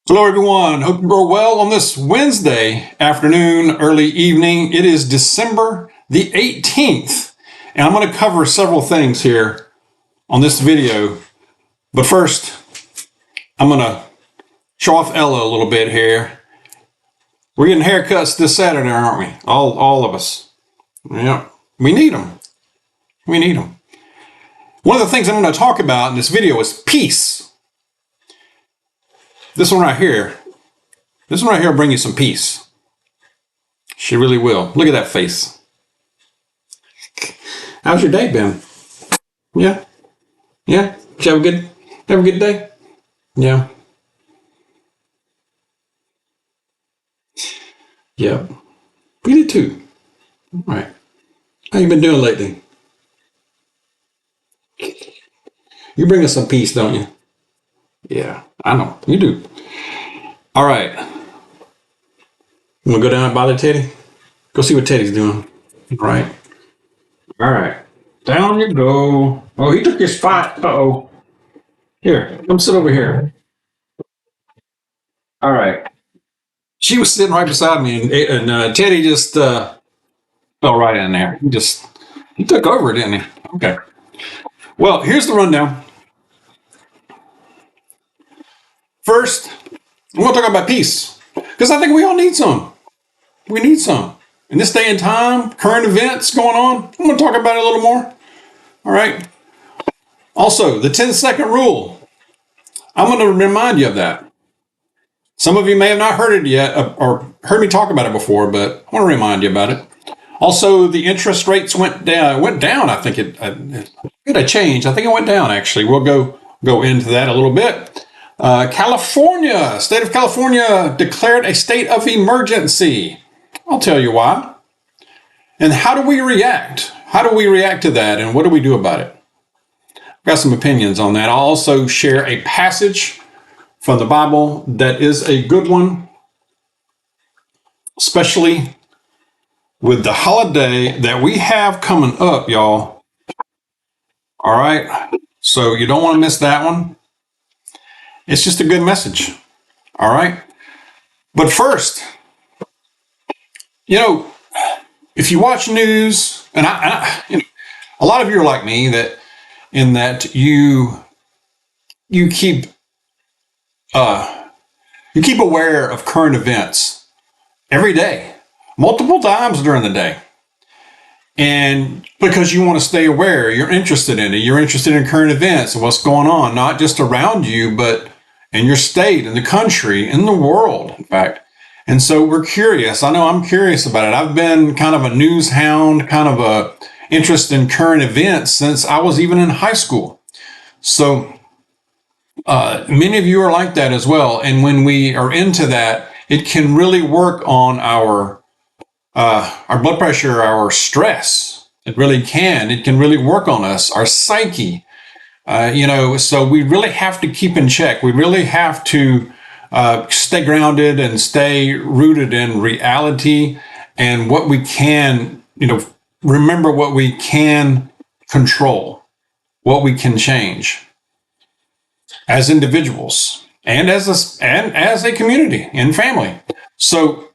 Hello, everyone. Hope you're well on this Wednesday afternoon, early evening. It is December the 18th, and I'm going to cover several things here on this video. But first, I'm going to show off Ella a little bit here. We're getting haircuts this Saturday, aren't we? All of us. Yeah, we need them. We need them. One of the things I'm going to talk about in this video is peace. This one right here will bring you some peace. She really will. Look at that face. How's your day been? Yeah? Yeah? Did you have a good day? Yeah. Yeah. We did too. All right. How you been doing lately? You bring us some peace, don't you? Yeah, I know. You do. All right. You want to go down and bother Teddy? Go see what Teddy's doing. All right. All right. Down you go. Oh, he took your spot. Uh-oh. Here, come sit over here. All right. She was sitting right beside me, and Teddy just fell right in there. He took over, didn't he? Okay. Well, here's the rundown. First, I want to talk about peace, because I think we all need some. We need some. In this day and time, current events going on, I'm going to talk about it a little more. All right. Also, the 10-second rule. I'm going to remind you of that. Some of you may have not heard it yet or heard me talk about it before, but I want to remind you about it. Also, the interest rates went down. I think it changed. I think it went down, actually. We'll go into that a little bit. State of California declared a state of emergency. I'll tell you why. And how do we react? How do we react to that, and what do we do about it? I've got some opinions on that. I'll also share a passage from the Bible that is a good one, especially with the holiday that we have coming up, y'all. All right? So you don't want to miss that one. It's just a good message. All right? But first, if you watch news, and a lot of you are like me, that you keep aware of current events every day, multiple times during the day. And because you want to stay aware, you're interested in it. You're interested in current events and what's going on, not just around you, but in your state, in the country, in the world, in fact. And so we're curious. I know I'm curious about it. I've been kind of a news hound, kind of a interest in current events since I was even in high school. So many of you are like that as well. And when we are into that, it can really work on our blood pressure, our stress. It really can. It can really work on us, our psyche. So we really have to keep in check. We really have to stay grounded and stay rooted in reality and what we can, remember what we can control, what we can change as individuals and as a community and family. So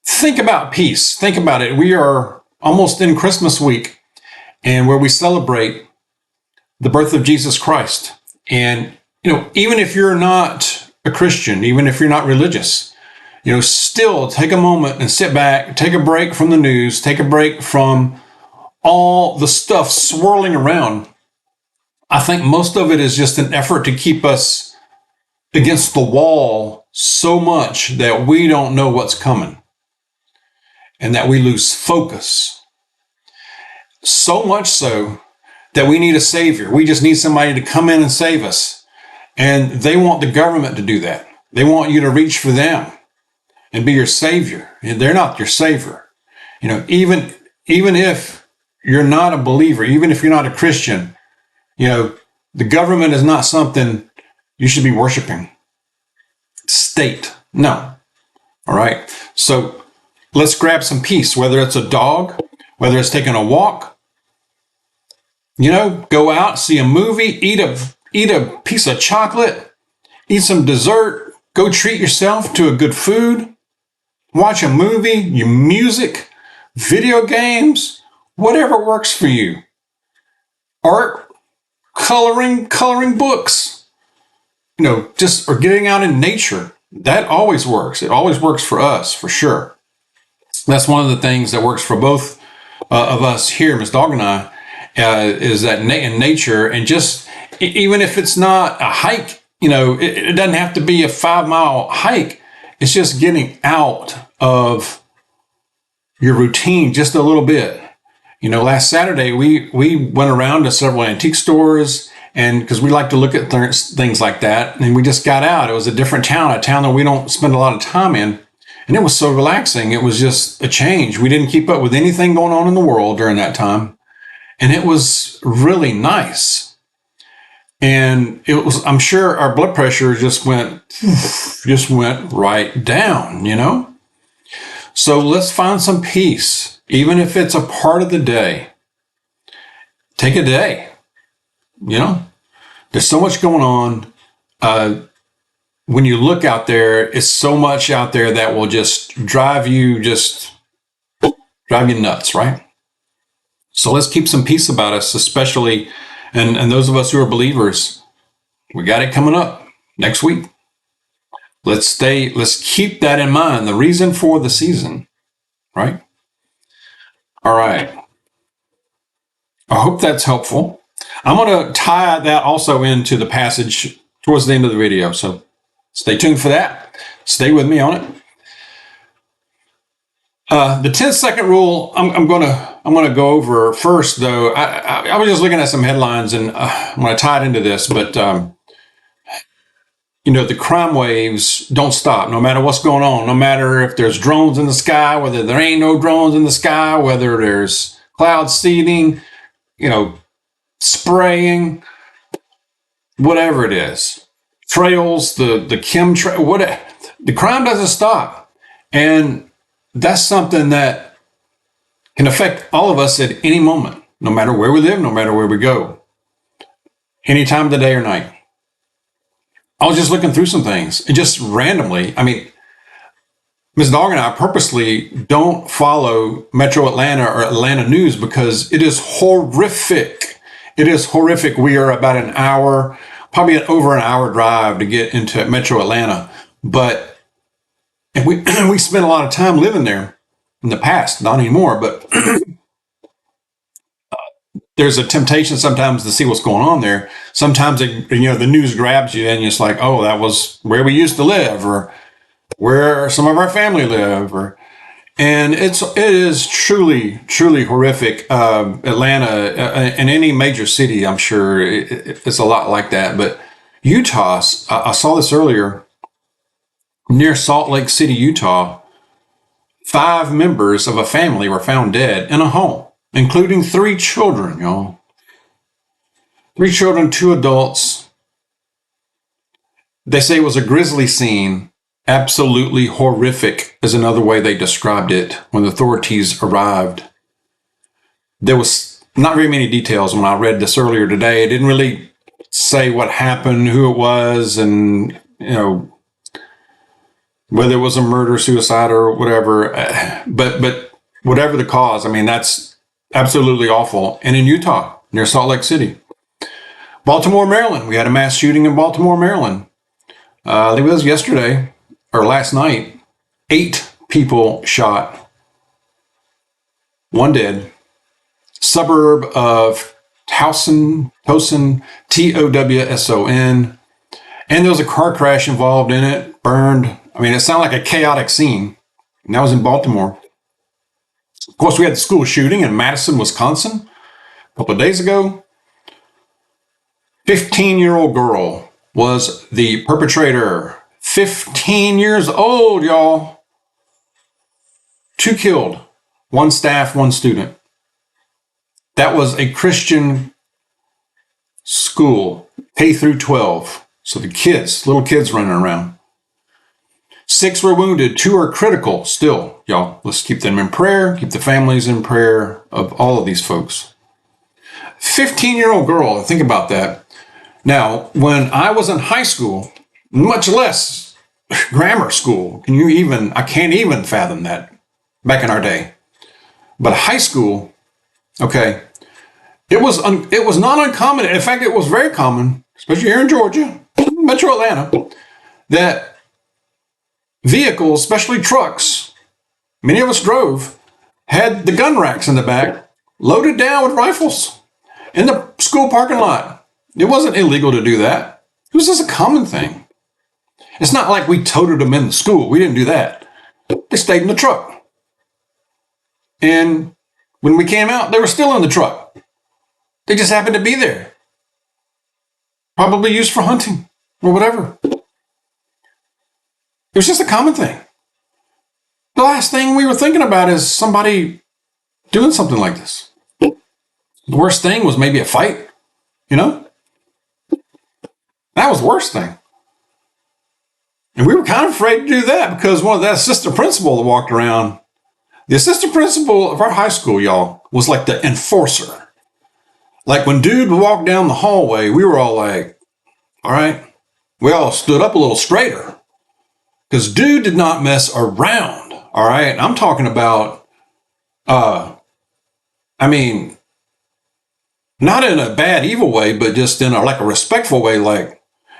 think about peace. Think about it. We are almost in Christmas week, and where we celebrate the birth of Jesus Christ. And, even if you're not a Christian, even if you're not religious, still take a moment and sit back, take a break from the news, take a break from all the stuff swirling around. I think most of it is just an effort to keep us against the wall so much that we don't know what's coming and that we lose focus. So much so that we need a savior. We just need somebody to come in and save us. And they want the government to do that. They want you to reach for them and be your savior. And they're not your savior. Even if you're not a believer, even if you're not a Christian, the government is not something you should be worshiping. State. No. All right. So let's grab some peace, whether it's a dog, whether it's taking a walk, go out, see a movie, eat a piece of chocolate, eat some dessert, Go treat yourself to a good food, watch a movie, your music, video games, whatever works for you. Art, coloring books, just or getting out in nature. That always works. It always works for us, for sure. That's one of the things that works for both of us here, Miss Dawg and I, is that in nature, and just even if it's not a hike, it doesn't have to be a 5-mile hike. It's just getting out of your routine just a little bit. Last Saturday we went around to several antique stores, and because we like to look at things like that, and we just got out. It was a different town, a town that we don't spend a lot of time in. And it was so relaxing. It was just a change. We didn't keep up with anything going on in the world during that time. And it was really nice. And I'm sure our blood pressure just went right down, So let's find some peace, even if it's a part of the day. Take a day, There's so much going on. When you look out there, it's so much out there that will just drive you nuts, right? So let's keep some peace about us, especially, and those of us who are believers, we got it coming up next week. Let's keep that in mind, the reason for the season, right? All right. I hope that's helpful. I'm going to tie that also into the passage towards the end of the video, so stay tuned for that. Stay with me on it. The 10-second rule, I'm going to go over first, though. I was just looking at some headlines, and I'm going to tie it into this. But the crime waves don't stop, no matter what's going on. No matter if there's drones in the sky, whether there ain't no drones in the sky, whether there's cloud seeding, spraying, whatever it is. Trails, the chemtrail, whatever. The crime doesn't stop. And that's something that can affect all of us at any moment, no matter where we live, no matter where we go, any time of the day or night. I was just looking through some things, and just randomly, Ms. Dawg and I purposely don't follow Metro Atlanta or Atlanta news because it is horrific. It is horrific. We are about an hour, probably over an hour drive to get into Metro Atlanta. But we spent a lot of time living there in the past, not anymore, but there's a temptation sometimes to see what's going on there. Sometimes, the news grabs you and it's like, oh, that was where we used to live, or where some of our family live, and it is truly, truly horrific. Atlanta, in any major city, I'm sure it's a lot like that. But Utah, I saw this earlier, near Salt Lake City, Utah, 5 members of a family were found dead in a home, including 3 children, y'all. 3 children, 2 adults. They say it was a grisly scene. Absolutely horrific is another way they described it when the authorities arrived. There was not very many details when I read this earlier today. It didn't really say what happened, who it was, and, whether it was a murder, suicide, or whatever. But whatever the cause, that's absolutely awful. And in Utah, near Salt Lake City. Baltimore, Maryland. We had a mass shooting in Baltimore, Maryland. I think it was yesterday. Or last night, 8 people shot, 1 dead. Suburb of Towson, Towson. And there was a car crash involved in it, burned. It sounded like a chaotic scene. And that was in Baltimore. Of course, we had the school shooting in Madison, Wisconsin, a couple of days ago. 15-year-old girl was the perpetrator. 15 years old, y'all. 2 killed. 1 staff, 1 student. That was a Christian school, K through 12. So the kids, little kids running around. 6 were wounded. 2 are critical still, y'all. Let's keep them in prayer. Keep the families in prayer of all of these folks. 15-year-old girl, think about that. Now, when I was in high school, much less grammar school. I can't even fathom that back in our day. But high school, okay, it was not uncommon. In fact, it was very common, especially here in Georgia, Metro Atlanta, that vehicles, especially trucks, many of us drove, had the gun racks in the back loaded down with rifles in the school parking lot. It wasn't illegal to do that. It was just a common thing. It's not like we toted them in the school. We didn't do that. They stayed in the truck. And when we came out, they were still in the truck. They just happened to be there. Probably used for hunting or whatever. It was just a common thing. The last thing we were thinking about is somebody doing something like this. The worst thing was maybe a fight, you know? That was the worst thing. And we were kind of afraid to do that because one of the assistant principal that walked around, the assistant principal of our high school, y'all, was like the enforcer. Like when dude would walk down the hallway, we were all like, all right, we all stood up a little straighter because dude did not mess around. All right. I'm talking about, not in a bad, evil way, but just in a respectful way.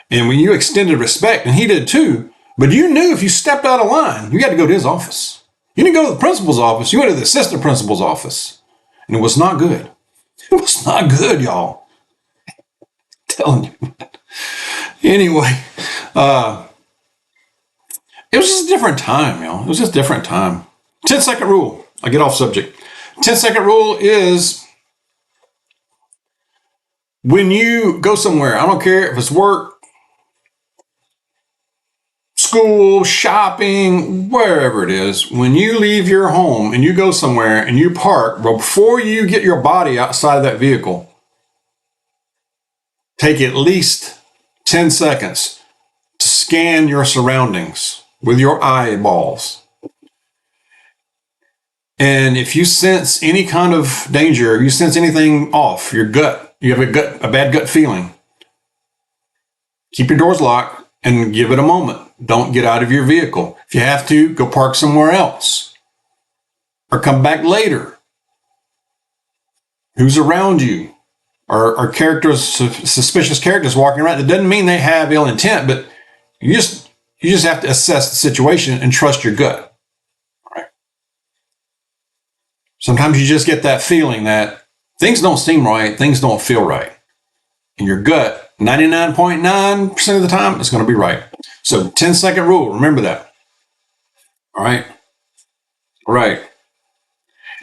And when you extended respect, and he did too, but you knew if you stepped out of line, you had to go to his office. You didn't go to the principal's office. You went to the assistant principal's office. And it was not good. It was not good, y'all. I'm telling you. Anyway, it was just a different time, y'all. It was just a different time. 10-second rule. I get off subject. 10-second rule is when you go somewhere, I don't care if it's work, school, shopping, wherever it is, when you leave your home and you go somewhere and you park, before you get your body outside of that vehicle, take at least 10 seconds to scan your surroundings with your eyeballs. And if you sense any kind of danger, you sense anything off, your gut, you have a bad gut feeling, keep your doors locked and give it a moment. Don't get out of your vehicle. If you have to, go park somewhere else or come back later. Who's around you? Are characters, suspicious characters walking around? It doesn't mean they have ill intent, but you just have to assess the situation and trust your gut. All right. Sometimes you just get that feeling that things don't seem right, things don't feel right. And your gut, 99.9% of the time, is going to be right. So 10-second rule, remember that. All right. All right.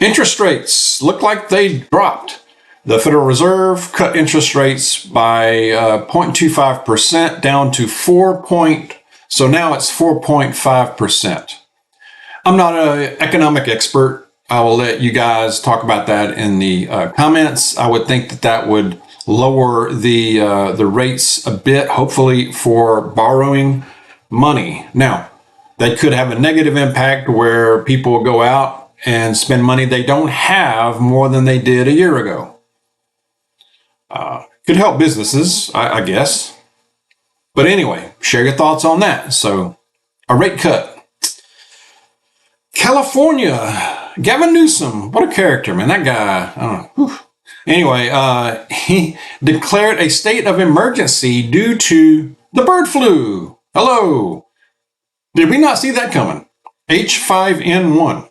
Interest rates look like they dropped. The Federal Reserve cut interest rates by 0.25% down to so now it's 4.5%. I'm not an economic expert. I will let you guys talk about that in the comments. I would think that would lower the rates a bit, hopefully, for borrowing money. Now, that could have a negative impact where people will go out and spend money they don't have more than they did a year ago. Could help businesses, I guess. But anyway, share your thoughts on that. So, a rate cut. California, Gavin Newsom, what a character, man. That guy, I don't know. Whew. Anyway, he declared a state of emergency due to the bird flu. Hello. Did we not see that coming? H5N1.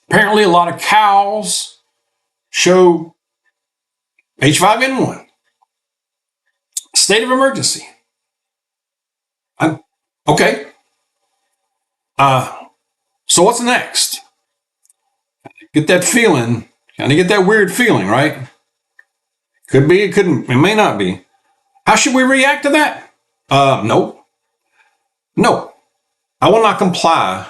Apparently, a lot of cows show H5N1. State of emergency. Okay. So what's next? Get that feeling. Kind of get that weird feeling, right? Could be, it couldn't, it may not be. How should we react to that? No. I will not comply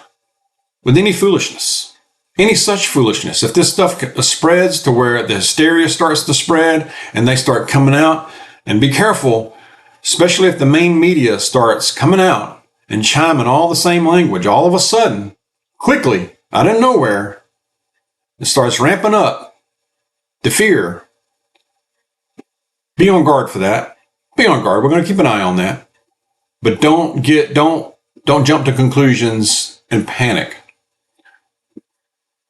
with any foolishness, any such foolishness. If this stuff spreads to where the hysteria starts to spread and they start coming out, and be careful, especially if the main media starts coming out and chiming all the same language, all of a sudden, quickly, out of nowhere, it starts ramping up the fear. Be on guard for that. Be on guard. We're going to keep an eye on that. But don't Don't jump to conclusions and panic.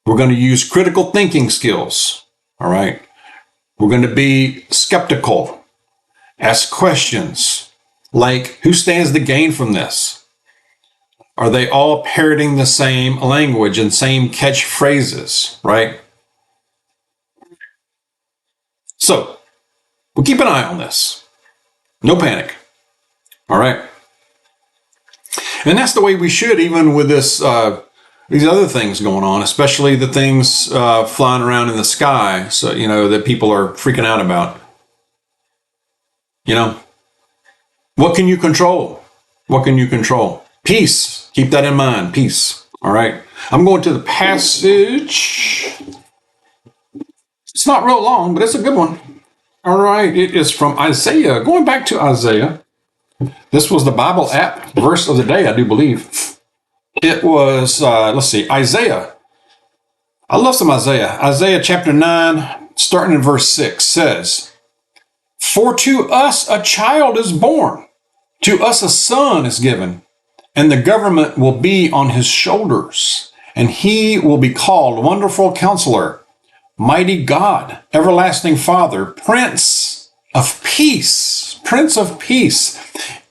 We're going to use critical thinking skills. All right. We're going to be skeptical. Ask questions like, who stands to gain from this? Are they all parroting the same language and same catchphrases, right? So we'll keep an eye on this. No panic. All right. And that's the way we should, even with this, these other things going on, especially the things flying around in the sky, so, that people are freaking out about. What can you control? What can you control? Peace. Keep that in mind. Peace. All right. I'm going to the passage. It's not real long, but it's a good one. All right. It is from Isaiah. Going back to Isaiah. This was the Bible app verse of the day, I do believe. It was, Isaiah. I love some Isaiah. Isaiah chapter 9, starting in verse 6 says, "For to us a child is born, to us a son is given, and the government will be on his shoulders, and he will be called Wonderful Counselor, Mighty God, Everlasting Father, Prince of Peace." Prince of Peace.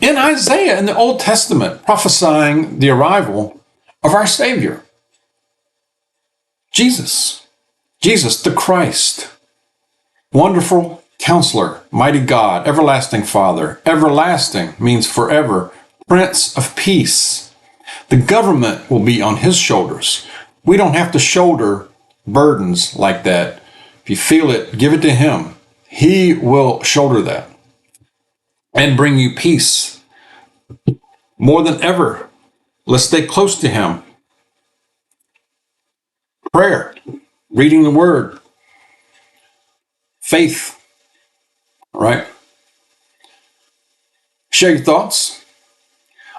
In Isaiah in the Old Testament, prophesying the arrival of our Savior. Jesus the Christ. Wonderful Counselor, Mighty God, Everlasting Father. Everlasting means forever. Prince of Peace. The government will be on his shoulders. We don't have to shoulder burdens like that. If you feel it, give it to him. He will shoulder that and bring you peace. More than ever, let's stay close to him. Prayer, reading the word, faith, all right? Share your thoughts.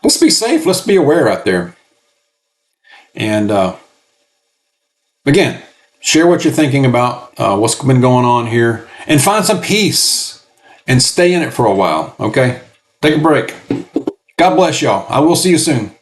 Let's be safe. Let's be aware out there. And again, share what you're thinking about, what's been going on here, and find some peace and stay in it for a while, okay? Take a break. God bless y'all. I will see you soon.